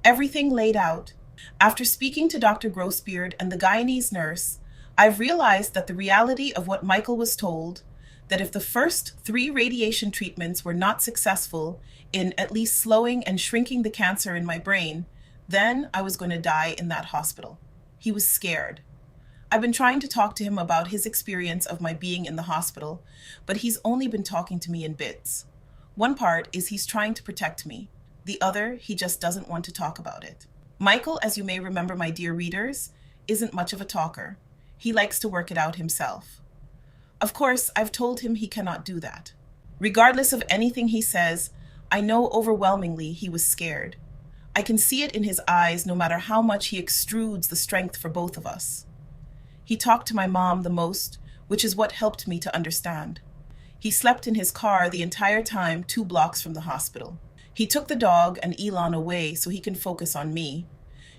Everything laid out. After speaking to Dr. Grossbeard and the Guyanese nurse, I've realized that the reality of what Michael was told, that if the first three radiation treatments were not successful in at least slowing and shrinking the cancer in my brain, then I was going to die in that hospital. He was scared. I've been trying to talk to him about his experience of my being in the hospital, but he's only been talking to me in bits. One part is he's trying to protect me. The other, he just doesn't want to talk about it. Michael, as you may remember, my dear readers, isn't much of a talker. He likes to work it out himself. Of course, I've told him he cannot do that. Regardless of anything he says, I know overwhelmingly he was scared. I can see it in his eyes no matter how much he extrudes the strength for both of us. He talked to my mom the most, which is what helped me to understand. He slept in his car the entire time 2 blocks from the hospital. He took the dog and Elon away so he can focus on me.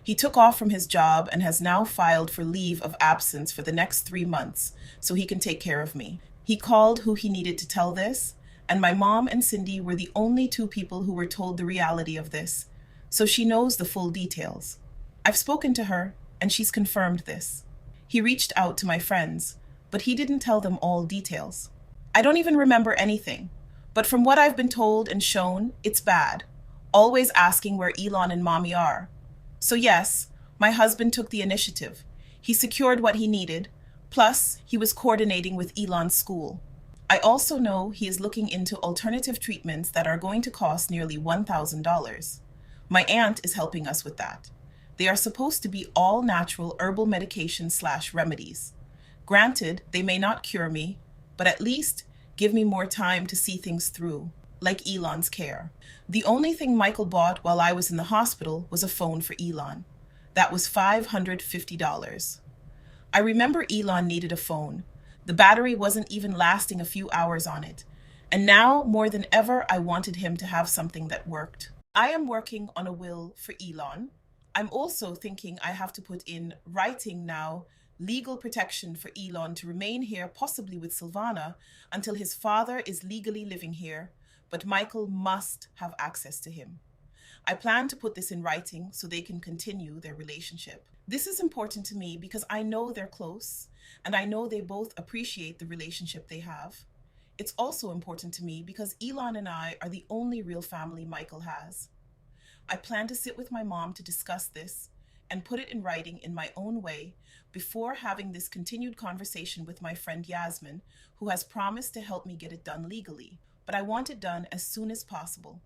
He took off from his job and has now filed for leave of absence for the next 3 months so he can take care of me. He called who he needed to tell this, and my mom and Cindy were the only 2 people who were told the reality of this, so she knows the full details. I've spoken to her, and she's confirmed this. He reached out to my friends, but he didn't tell them all details. I don't even remember anything, but from what I've been told and shown, it's bad. Always asking where Elon and Mommy are. So yes, my husband took the initiative. He secured what he needed, plus he was coordinating with Elon's school. I also know he is looking into alternative treatments that are going to cost nearly $1,000. My aunt is helping us with that. They are supposed to be all natural herbal medication/remedies. Granted, they may not cure me, but at least give me more time to see things through, like Elon's care. The only thing Michael bought while I was in the hospital was a phone for Elon. That was $550. I remember Elon needed a phone. The battery wasn't even lasting a few hours on it. And now, more than ever, I wanted him to have something that worked. I am working on a will for Elon. I'm also thinking I have to put in writing now legal protection for Elon to remain here, possibly with Silvana, until his father is legally living here, but Michael must have access to him. I plan to put this in writing so they can continue their relationship. This is important to me because I know they're close, and I know they both appreciate the relationship they have. It's also important to me because Elon and I are the only real family Michael has. I plan to sit with my mom to discuss this and put it in writing in my own way before having this continued conversation with my friend Yasmin, who has promised to help me get it done legally. But I want it done as soon as possible.